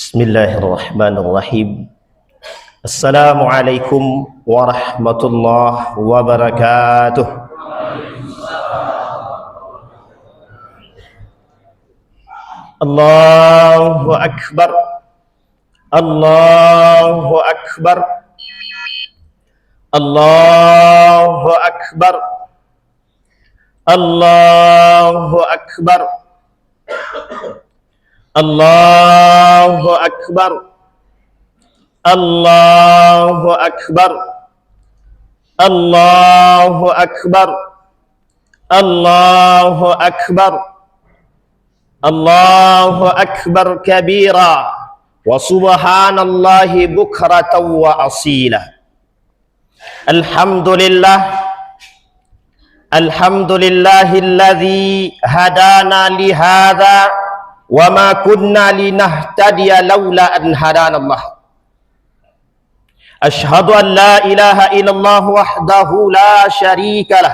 Bismillahirrahmanirrahim. Assalamualaikum warahmatullahi wabarakatuh. Allahu Akbar. Allahu Akbar. Allahu Akbar. Allahu Akbar. Allahu Akbar. Allahu Akbar. Allahu Akbar. Allahu Akbar. Allahu Akbar kabira wa subhanallahi bukratan wa asila. Alhamdulillah. Alhamdulillahilladzi hadana li hadza wa ma kunna linahtadiya laula an hadana Allah. Ashhadu an la ilaha illallah wahdahu la syarika lah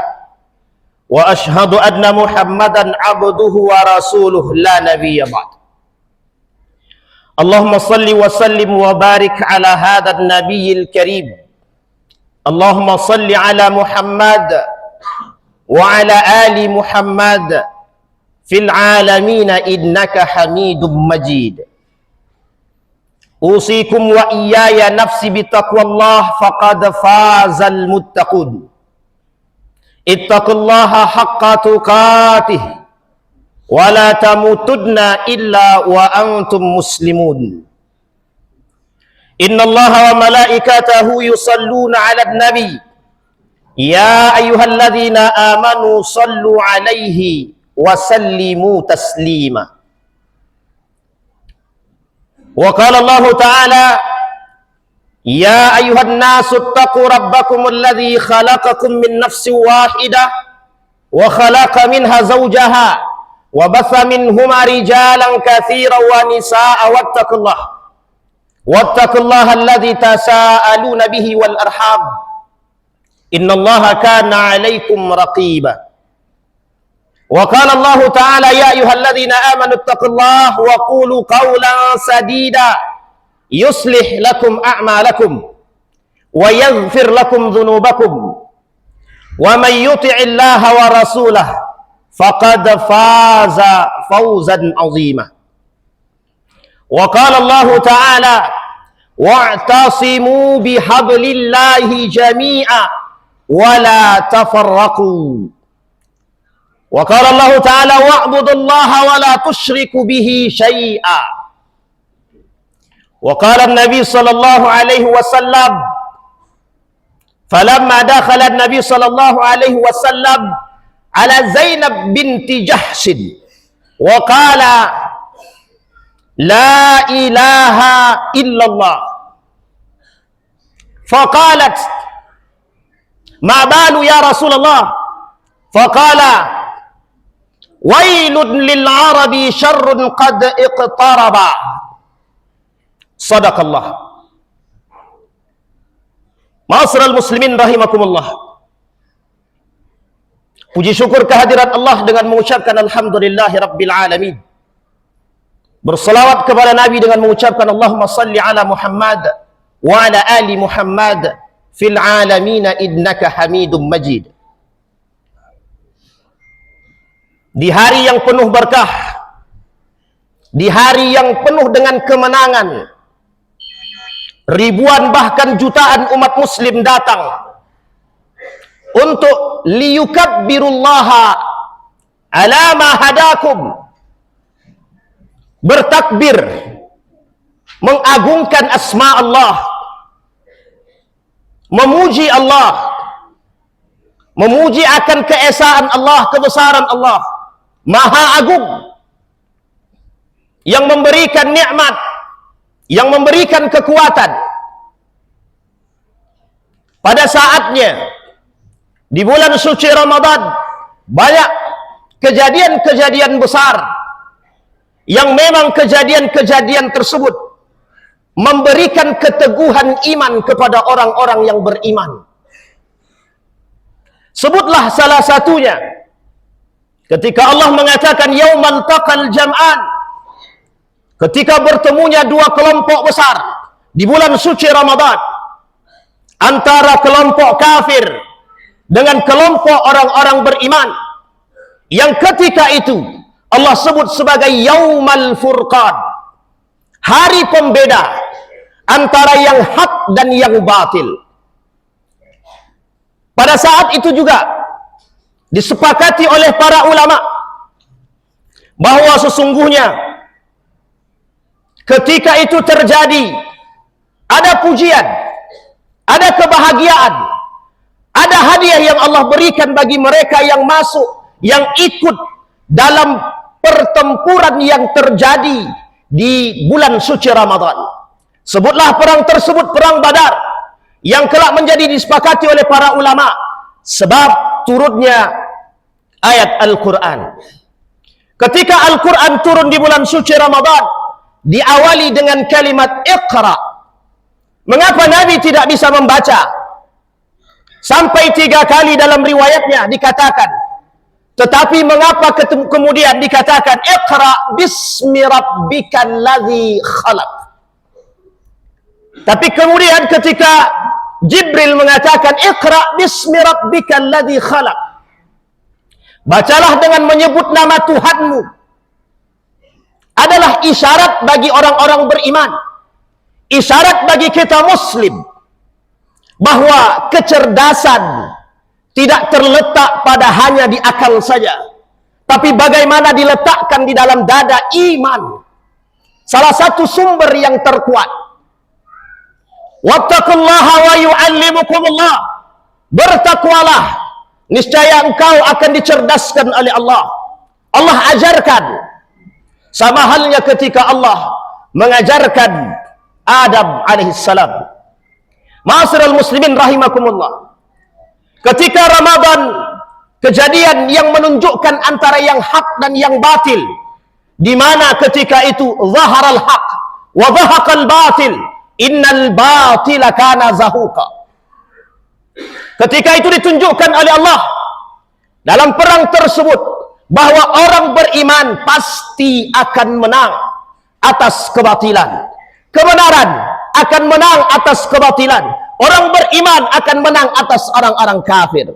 wa ashhadu anna Muhammadan abduhu wa rasuluh la nabiyya ba'd. Allahumma salli wa sallim wa barik ala hadha an-nabiyyil karim. Allahumma salli ala Muhammad wa ala ali Muhammad fil alamin innaka Hamidum Majid. Usikum wa iyaya nafsi bitaqwallah faqad fazal muttaqun. Ittaqullaha haqqa tuqatih wa la tamutunna illa wa antum muslimun. Innallaha wa malaikatahu yusalluna 'alan nabi. Ya ayyuhalladzina amanu sallu 'alaihi wa sallimu taslima. Wa qala Allah ta'ala ya ayyuhan nasu ittaqu rabbakum alladzi khalaqakum min nafsin wahidah wa khalaqa minha zawjaha wa batha minhuma rijalan katsiran wa nisaa'a wattaqullaha alladzi tasaaluna bihi wal arham innallaha kana 'alaikum raqiba. Wa qala Allah ta'ala ya ayyuhalladzina amanu ittaqullaha wa qulu qawlan sadida yuslih lakum a'malakum wa yaghfir lakum dhunubakum wa man yuti'illaha wa rasulahu faqad faza fawzan 'azima. Wa qala Allah ta'ala wa'tasimu bihablillahi jami'a wa la tafarraqu. Wa qala Allah ta'ala wa'budullaha wa la tusyriku bihi syai'a. Wa qala an-nabi sallallahu alaihi wasallam falamma dakhala an-nabi sallallahu alaihi wasallam ala Zainab binti Jahsh wa qala la ilaha illallah faqalat ma balu ya Rasulullah faqala wailun lil arabi syarrun qad iqtaraba. Sadaqallah. Ma'asyiral muslimin rahimakumullah. Puji syukur kehadirat Allah dengan mengucapkan alhamdulillahi rabbil alamin. Berselawat kepada Nabi dengan mengucapkan Allahumma salli ala Muhammad wa ala ali Muhammad fil alamin innaka Hamidum Majid. Di hari yang penuh berkah, di hari yang penuh dengan kemenangan, ribuan bahkan jutaan umat muslim datang untuk liyukabbirullaha ala ma hadakum, bertakbir, mengagungkan asma Allah, memuji Allah, memuji akan keesaan Allah, kebesaran Allah Maha Agung, yang memberikan nikmat, yang memberikan kekuatan. Pada saatnya di bulan suci Ramadan banyak kejadian-kejadian besar yang memang kejadian-kejadian tersebut memberikan keteguhan iman kepada orang-orang yang beriman. Sebutlah salah satunya ketika Allah mengatakan yaumal taqal jam'an, ketika bertemunya dua kelompok besar di bulan suci Ramadan, antara kelompok kafir dengan kelompok orang-orang beriman, yang ketika itu Allah sebut sebagai Yaumal Furqan, hari pembeda antara yang hak dan yang batil. Pada saat itu juga disepakati oleh para ulama bahwa sesungguhnya ketika itu terjadi, ada pujian, ada kebahagiaan, ada hadiah yang Allah berikan bagi mereka yang masuk, yang ikut dalam pertempuran yang terjadi di bulan suci Ramadan. Sebutlah perang tersebut perang Badar, yang kelak menjadi disepakati oleh para ulama sebab turunnya ayat Al-Quran. Ketika Al-Quran turun di bulan suci Ramadan, diawali dengan kalimat Iqra. Mengapa Nabi tidak bisa membaca? Sampai 3 kali dalam riwayatnya dikatakan. Tetapi mengapa kemudian dikatakan Iqra bismi rabbikal ladzi khalaq? Tapi kemudian ketika Jibril mengatakan Iqra bismi rabbikal ladzi khalaq, bacalah dengan menyebut nama Tuhanmu, adalah isyarat bagi orang-orang beriman, isyarat bagi kita muslim, bahwa kecerdasan tidak terletak pada hanya di akal saja, tapi bagaimana diletakkan di dalam dada iman. Salah satu sumber yang terkuat, wattaqullaha wa yu'allimukumullah, bertakwalah, niscaya engkau akan dicerdaskan oleh Allah. Allah ajarkan, sama halnya ketika Allah mengajarkan Adam alaihissalam. Ma'asyiral muslimin rahimakumullah, ketika Ramadan, kejadian yang menunjukkan antara yang hak dan yang batil, di mana ketika itu zaharal haq wa zahaqal batil, innal batila kana zahuqa. Ketika itu ditunjukkan oleh Allah dalam perang tersebut bahwa orang beriman pasti akan menang atas kebatilan. Kebenaran akan menang atas kebatilan. Orang beriman akan menang atas orang-orang kafir.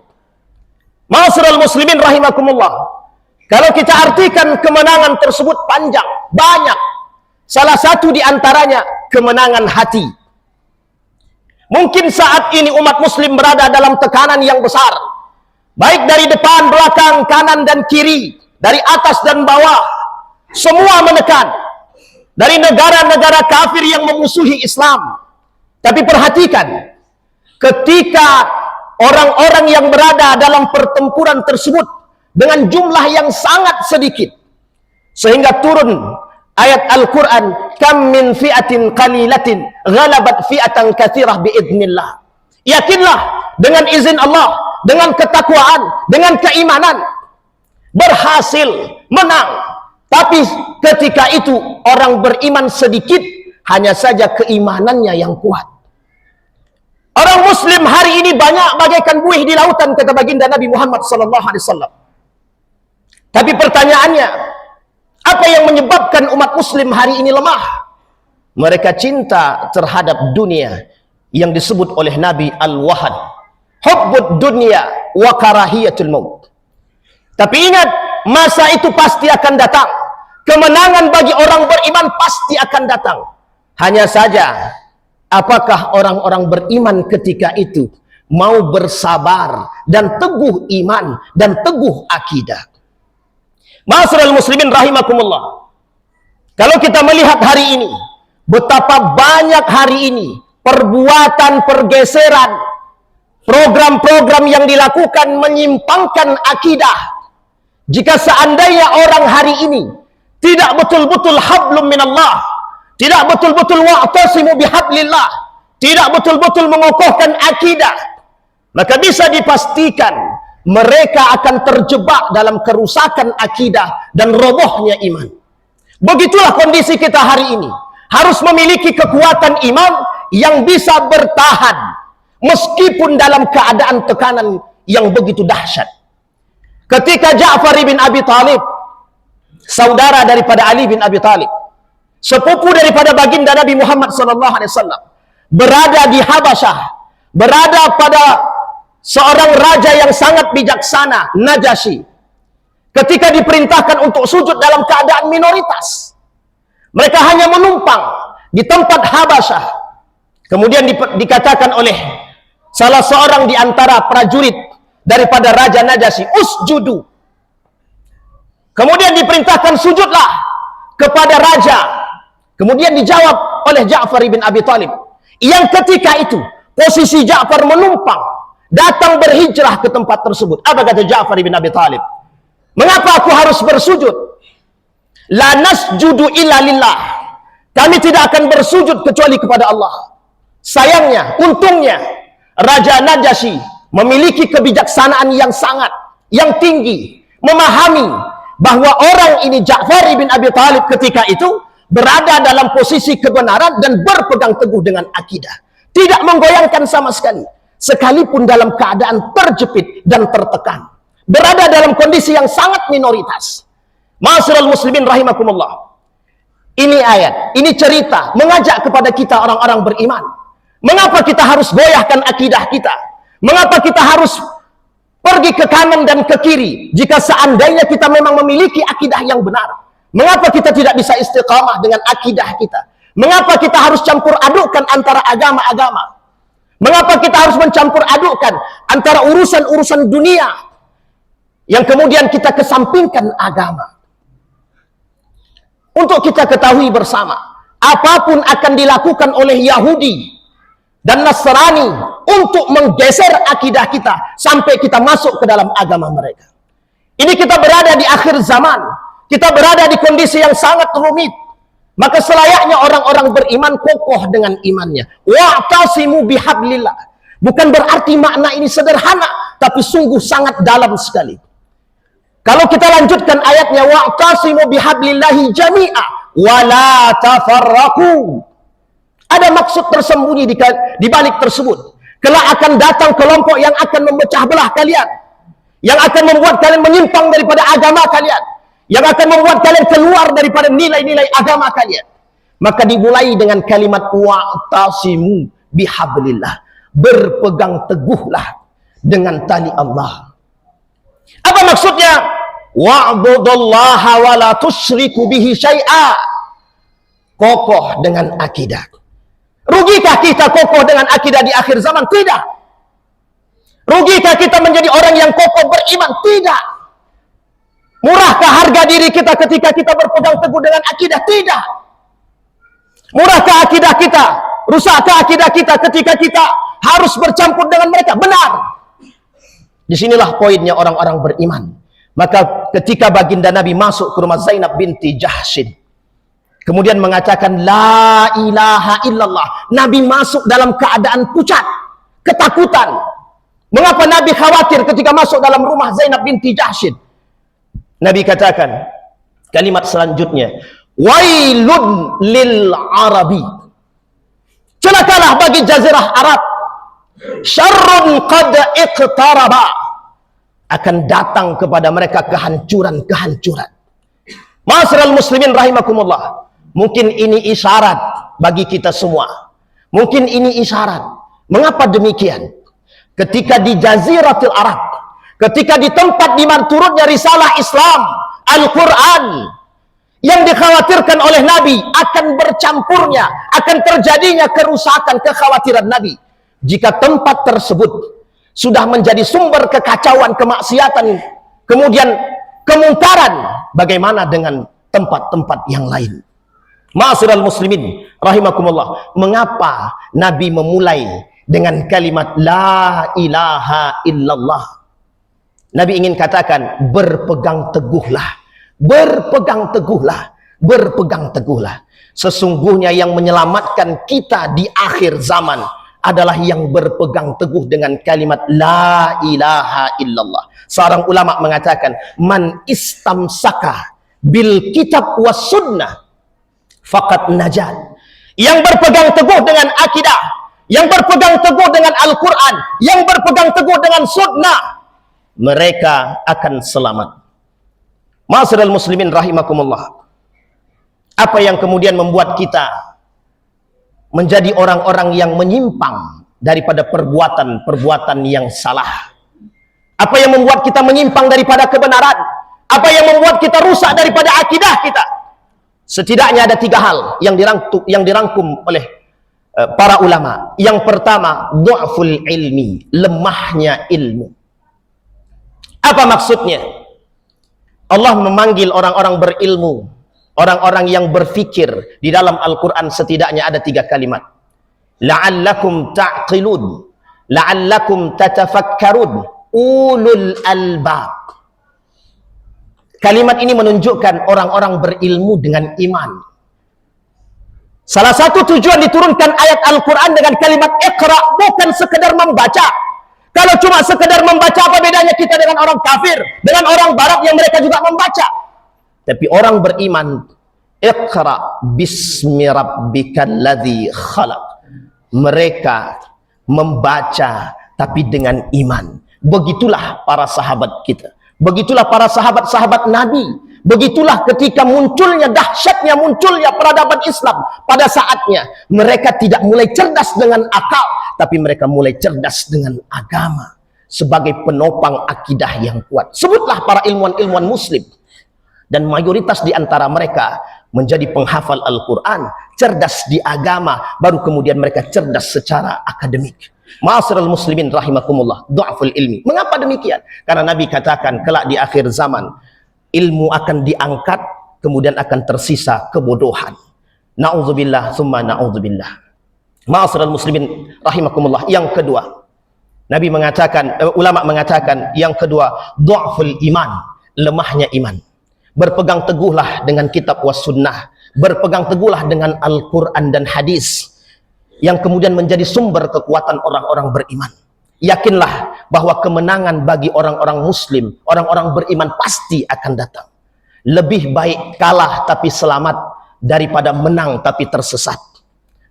Ma'asyiral muslimin rahimakumullah, kalau kita artikan kemenangan tersebut panjang, banyak. Salah satu di antaranya kemenangan hati. Mungkin saat ini umat muslim berada dalam tekanan yang besar, baik dari depan, belakang, kanan dan kiri, dari atas dan bawah, semua menekan. Dari negara-negara kafir yang memusuhi Islam. Tapi perhatikan, ketika orang-orang yang berada dalam pertempuran tersebut dengan jumlah yang sangat sedikit, sehingga turun ayat Al-Quran, kam min fi'atin qalilatin ghalabat fi'atan katsirah biidznillah. Yakinlah dengan izin Allah, dengan ketakwaan, dengan keimanan, berhasil menang. Tapi ketika itu orang beriman sedikit, hanya saja keimanannya yang kuat. Orang muslim hari ini banyak bagaikan buih di lautan, kata baginda Nabi Muhammad SAW. Tapi pertanyaannya, apa yang menyebabkan umat muslim hari ini lemah? Mereka cinta terhadap dunia yang disebut oleh Nabi al-wahad, hubbud dunya wa karahiyatul maut. Tapi ingat, masa itu pasti akan datang. Kemenangan bagi orang beriman pasti akan datang. Hanya saja, apakah orang-orang beriman ketika itu mau bersabar dan teguh iman dan teguh akidah? Ma'asyiral muslimin rahimakumullah, kalau kita melihat hari ini, betapa banyak hari ini perbuatan pergeseran, program-program yang dilakukan menyimpangkan akidah. Jika seandainya orang hari ini tidak betul-betul hablum minallah, tidak betul-betul wa'tasimu bihablillah, tidak betul-betul mengokohkan akidah, maka bisa dipastikan mereka akan terjebak dalam kerusakan akidah dan robohnya iman. Begitulah kondisi kita hari ini. Harus memiliki kekuatan iman yang bisa bertahan meskipun dalam keadaan tekanan yang begitu dahsyat. Ketika Ja'far bin Abi Talib, saudara daripada Ali bin Abi Talib, sepupu daripada baginda Nabi Muhammad SAW, berada di Habasyah, berada pada seorang raja yang sangat bijaksana, Najasyi. Ketika diperintahkan untuk sujud dalam keadaan minoritas, mereka hanya menumpang di tempat Habasyah. Kemudian dikatakan oleh salah seorang di antara prajurit daripada Raja Najasyi, usjudu. Kemudian diperintahkan sujudlah kepada raja. Kemudian dijawab oleh Ja'far bin Abi Thalib, yang ketika itu posisi Ja'far menumpang, datang berhijrah ke tempat tersebut. Apa kata Ja'far bin Abi Thalib? Mengapa aku harus bersujud? La nasjudu illa lillah. Kami tidak akan bersujud kecuali kepada Allah. Sayangnya, untungnya, Raja Najasyi memiliki kebijaksanaan yang tinggi, memahami bahwa orang ini, Ja'far bin Abi Thalib, ketika itu berada dalam posisi kebenaran dan berpegang teguh dengan akidah, tidak menggoyangkan sama sekali, sekalipun dalam keadaan terjepit dan tertekan, berada dalam kondisi yang sangat minoritas. Ma'asyiral muslimin rahimakumullah, ini ayat, ini cerita mengajak kepada kita orang-orang beriman. Mengapa kita harus goyahkan akidah kita? Mengapa kita harus pergi ke kanan dan ke kiri jika seandainya kita memang memiliki akidah yang benar? Mengapa kita tidak bisa istiqamah dengan akidah kita? Mengapa kita harus campur adukkan antara agama-agama? Mengapa kita harus mencampur adukkan antara urusan-urusan dunia yang kemudian kita kesampingkan agama? Untuk kita ketahui bersama, apapun akan dilakukan oleh Yahudi dan Nasrani untuk menggeser akidah kita sampai kita masuk ke dalam agama mereka. Ini kita berada di akhir zaman. Kita berada di kondisi yang sangat rumit. Maka selayaknya orang-orang beriman kokoh dengan imannya. Wa'tasimu bihablillah. Bukan berarti makna ini sederhana, tapi sungguh sangat dalam sekali. Kalau kita lanjutkan ayatnya, wa'tasimu bihablillahi jami'a wa la tafarraqu. Ada maksud tersembunyi di balik tersebut. Kelak akan datang kelompok yang akan memecah belah kalian, yang akan membuat kalian menyimpang daripada agama kalian, yang akan membuat kalian keluar daripada nilai-nilai agama kalian. Maka dimulai dengan kalimat wa'tasimu bihablillah. Berpegang teguhlah dengan tali Allah. Apa maksudnya? Wa'budullaha wa la tusyriku bihi syai'a. Kokoh dengan akidah. Rugikah kita kokoh dengan akidah di akhir zaman? Tidak. Rugikah kita menjadi orang yang kokoh beriman? Tidak. Murahkah harga diri kita ketika kita berpegang teguh dengan akidah? Tidak. Murahkah akidah kita? Rusakkah akidah kita ketika kita harus bercampur dengan mereka? Benar. Disinilah poinnya orang-orang beriman. Maka ketika baginda Nabi masuk ke rumah Zainab binti Jahsyin, kemudian mengatakan la ilaha illallah, Nabi masuk dalam keadaan pucat, ketakutan. Mengapa Nabi khawatir ketika masuk dalam rumah Zainab binti Jahsyin? Nabi katakan kalimat selanjutnya, wailun lil arabi, celakalah bagi jazirah Arab, syarrun qad iqtaraba, akan datang kepada mereka kehancuran-kehancuran. Ma'asyiral muslimin rahimakumullah, mungkin ini isyarat bagi kita semua. Mungkin ini isyarat. Mengapa demikian? Ketika di Jaziratul Arab, ketika di tempat di mana turunnya risalah Islam, Al-Quran, yang dikhawatirkan oleh Nabi akan bercampurnya, akan terjadinya kerusakan, kekhawatiran Nabi. Jika tempat tersebut sudah menjadi sumber kekacauan, kemaksiatan, kemudian kemungkaran, bagaimana dengan tempat-tempat yang lain? Ma'asyiral muslimin rahimakumullah, mengapa Nabi memulai dengan kalimat la ilaha illallah? Nabi ingin katakan berpegang teguhlah, berpegang teguhlah, berpegang teguhlah. Sesungguhnya yang menyelamatkan kita di akhir zaman adalah yang berpegang teguh dengan kalimat la ilaha illallah. Seorang ulama mengatakan, man istamsaka bil kitab was sunnah faqad najat. Yang berpegang teguh dengan akidah, yang berpegang teguh dengan Al-Quran, yang berpegang teguh dengan sunnah, mereka akan selamat. Ma'asyiral muslimin rahimakumullah, Apa yang kemudian membuat kita menjadi orang-orang yang menyimpang daripada perbuatan-perbuatan yang salah? Apa yang membuat kita menyimpang daripada kebenaran? Apa yang membuat kita rusak daripada akidah kita? Setidaknya ada 3 hal yang dirangkum oleh para ulama. Yang pertama, du'ful ilmi, lemahnya ilmu. Apa maksudnya? Allah memanggil orang-orang berilmu, orang-orang yang berfikir. Di dalam Al-Quran setidaknya ada 3 kalimat. La'allakum ta'qilun, la'allakum tatafakkarun, ulul albab. Kalimat ini menunjukkan orang-orang berilmu dengan iman. Salah satu tujuan diturunkan ayat Al-Quran dengan kalimat Iqra bukan sekedar membaca. Kalau cuma sekedar membaca, apa bedanya kita dengan orang kafir, dengan orang barat yang mereka juga membaca? Tapi orang beriman, Iqra bismi rabbikal ladzi khalaq. Mereka membaca tapi dengan iman. Begitulah para sahabat kita. Begitulah para sahabat-sahabat Nabi. Begitulah ketika dahsyatnya munculnya peradaban Islam. Pada saatnya mereka tidak mulai cerdas dengan akal, tapi mereka mulai cerdas dengan agama sebagai penopang akidah yang kuat. Sebutlah para ilmuwan-ilmuwan muslim, dan mayoritas di antara mereka menjadi penghafal Al-Quran, cerdas di agama, baru kemudian mereka cerdas secara akademik. Ma'asyiral muslimin rahimakumullah, du'aful ilmi. Mengapa demikian? Karena Nabi katakan kelak di akhir zaman ilmu akan diangkat, kemudian akan tersisa kebodohan. Na'udzubillah summa na'udzubillah. Ma'asyiral muslimin rahimakumullah. Yang kedua, Nabi mengatakan, ulama mengatakan, yang kedua, du'aful iman, lemahnya iman. Berpegang teguhlah dengan kitab was sunnah, berpegang teguhlah dengan Al-Quran dan hadis, yang kemudian menjadi sumber kekuatan orang-orang beriman. Yakinlah bahwa kemenangan bagi orang-orang muslim, orang-orang beriman pasti akan datang. Lebih baik kalah tapi selamat daripada menang tapi tersesat.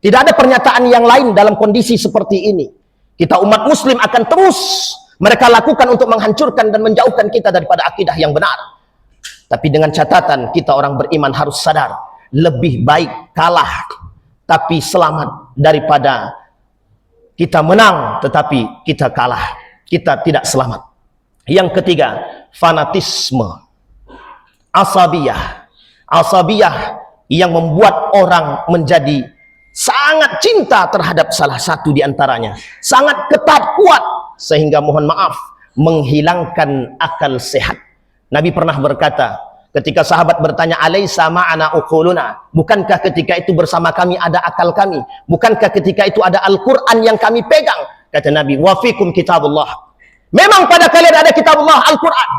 Tidak ada pernyataan yang lain dalam kondisi seperti ini. Kita umat muslim akan terus mereka lakukan untuk menghancurkan dan menjauhkan kita daripada akidah yang benar. Tapi dengan catatan, kita orang beriman harus sadar, lebih baik kalah tapi selamat daripada kita menang tetapi kita kalah, kita tidak selamat. Yang ketiga, fanatisme, asabiyah. Asabiyah yang membuat orang menjadi sangat cinta terhadap salah satu di antaranya, sangat ketat, kuat, sehingga mohon maaf menghilangkan akal sehat. Nabi pernah berkata, ketika sahabat bertanya, alaisa ma'ana uquluna, bukankah ketika itu bersama kami ada akal kami? Bukankah ketika itu ada Al-Quran yang kami pegang? Kata Nabi, wa fikum kitabullah. Memang pada kalian ada kitabullah, Al-Quran.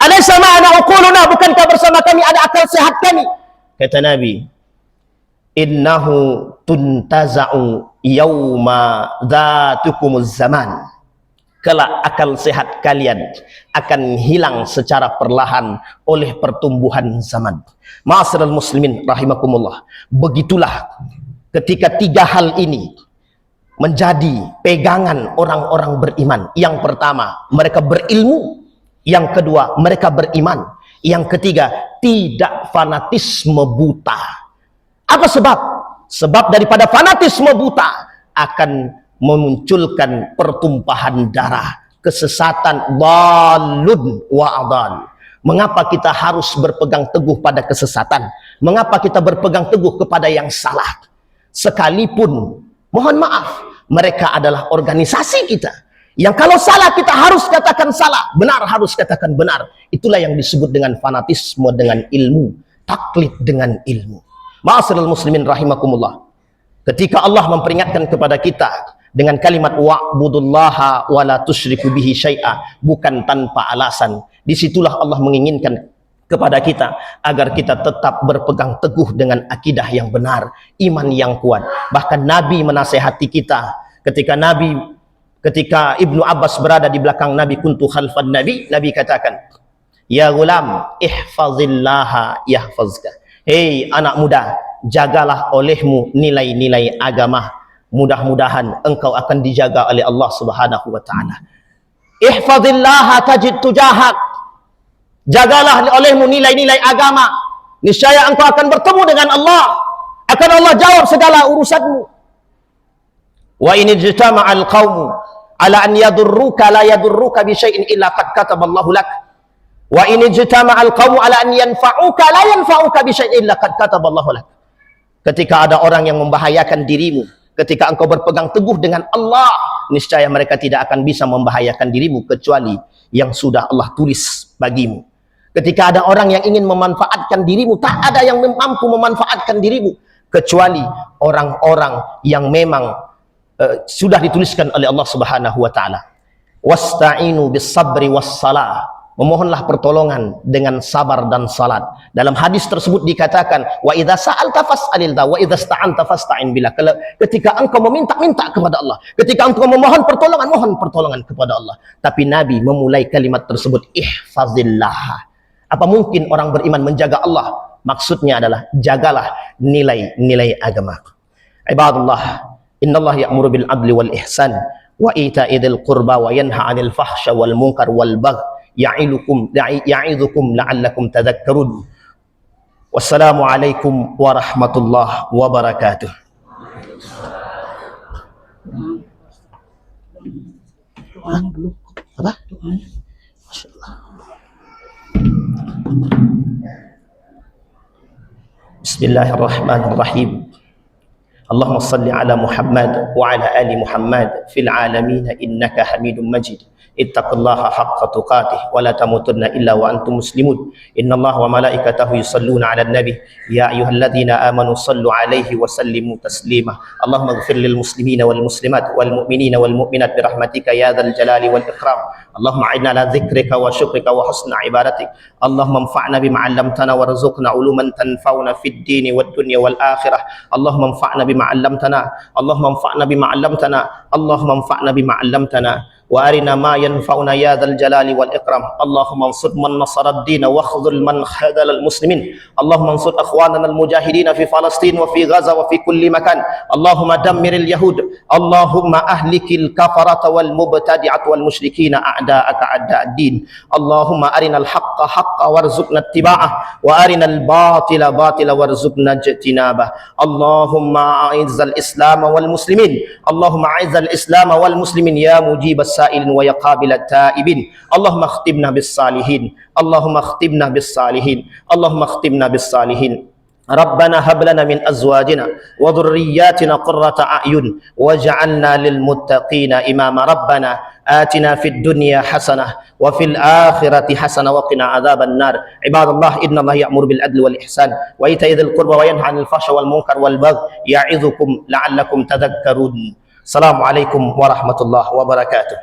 Alaisa ma'ana uquluna, bukankah bersama kami ada akal sehat kami? Kata Nabi, innahu tuntaza'u yawma dhatukumuz zaman. Kelak akal sehat kalian akan hilang secara perlahan oleh pertumbuhan zaman. Ma'asyiral muslimin rahimakumullah. Begitulah ketika 3 hal ini menjadi pegangan orang-orang beriman. Yang pertama, mereka berilmu. Yang kedua, mereka beriman. Yang ketiga, tidak fanatisme buta. Apa sebab? Sebab daripada fanatisme buta akan memunculkan pertumpahan darah, kesesatan, dhalun wa adal. Mengapa kita harus berpegang teguh pada kesesatan? Mengapa kita berpegang teguh kepada yang salah? Sekalipun, mohon maaf, mereka adalah organisasi kita, yang kalau salah kita harus katakan salah, benar harus katakan benar. Itulah yang disebut dengan fanatisme dengan ilmu, taklid dengan ilmu. Ma'asyiral muslimin rahimakumullah. Ketika Allah memperingatkan kepada kita dengan kalimat wa'budullaha wa la tusyriku bihi syai'a, bukan tanpa alasan. Disitulah Allah menginginkan kepada kita agar kita tetap berpegang teguh dengan akidah yang benar, iman yang kuat. Bahkan Nabi menasehati kita ketika Ibnu Abbas berada di belakang Nabi, kuntu khalfan Nabi, Nabi katakan, ya gulam ihfazillaha yahfazka. Hei anak muda, jagalah olehmu nilai-nilai agama. Mudah-mudahan engkau akan dijaga oleh Allah Subhanahu wa taala. Ihfazillaha tajid tujahak. Jagalah olehmu nilai-nilai agama, niscaya engkau akan bertemu dengan Allah, akan Allah jawab segala urusanmu. Wa in ijtama'al qaumu ala an yadurruka la yadurruka bi syai'in illa qad kataballahu lak. Wa in ijtama'al qaumu ala an yanfa'uka la yanfa'uka bi syai'in illa qad kataballahu lak. Ketika ada orang yang membahayakan dirimu, ketika engkau berpegang teguh dengan Allah, niscaya mereka tidak akan bisa membahayakan dirimu kecuali yang sudah Allah tulis bagimu. Ketika ada orang yang ingin memanfaatkan dirimu, tak ada yang mampu memanfaatkan dirimu kecuali orang-orang yang memang sudah dituliskan oleh Allah Subhanahu wa taala. Wasta'inu bis sabri was salah. Memohonlah pertolongan dengan sabar dan salat. Dalam hadis tersebut dikatakan, wa idza sa'alta fas'alillah wa idza sta'anta fasta'in billah. Ketika engkau meminta-minta kepada Allah, ketika engkau memohon pertolongan, mohon pertolongan kepada Allah. Tapi Nabi memulai kalimat tersebut, ihfazillah. Apa mungkin orang beriman menjaga Allah? Maksudnya adalah jagalah nilai-nilai agama. Ibadallah, innallaha ya'muru bil adli wal ihsan wa ita'i dzil qurba wa yanha 'anil fahsya wal munkar wal baghi ya'idukum la'allakum tadhakkarun. Wassalamu alaikum warahmatullahi wabarakatuh. Apa? Masyaallah. Bismillahirrahmanirrahim. Allahumma salli ala Muhammad wa ala ali Muhammad fil alamin innaka Hamidum Majid. Ittaqullaha haqqa tuqatih wa la tamutunna illa wa antum muslimun. Innallaha wa malaikatahu yusalluna 'alan nabi ya ayyuhalladzina amanu sallu 'alaihi wa sallimu taslima. Allahumma ighfir lil muslimina wal muslimat wal mu'minina wal mu'minat bi rahmatika ya dzal jalali wal ikram. Allahumma a'inna ala dzikrika wa syukrika wa husni ibadatik. Allahumma anfa'na bima 'allamtana warzuqna 'uluman tanfa'una fid dini wad dunya wal akhirah. Allahumma anfa'na bima 'allamtana. Allahumma anfa'na bima 'allamtana. Allahumma anfa'na bima 'allamtana. وارنا ما ينفعنا يا ذا الجلال والاكرام. اللهم انصر من نصر الدين واخذل من خذل المسلمين. اللهم انصر اخواننا المجاهدين في فلسطين وفي غزه وفي كل مكان. اللهم دمر اليهود. اللهم اهلك الكفره والمبتدعه والمشركين اعداءك اعداء الدين. اللهم ارنا الحق حقا وارزقنا اتباعه وارنا الباطل باطلا وارزقنا اجتنابه. اللهم اعز الاسلام والمسلمين. اللهم اعز الاسلام والمسلمين يا مجيب السائلين ويا قابل التائبين. اللهم اختمنا بالصالحين. اللهم اختمنا بالصالحين. اللهم اختمنا بالصالحين. ربنا هب لنا من ازواجنا وذرياتنا قرة اعين واجعلنا للمتقين اماما. ربنا آتنا في الدنيا حسنة وفي الآخرة حسنة وقنا عذاب النار. عباد الله إن الله يأمر بالعدل والإحسان وإيتاء ذي القربى وينهى عن الفحشاء والمنكر والبغي يعظكم لعلكم تذكرون. Assalamualaikum warahmatullahi wabarakatuh.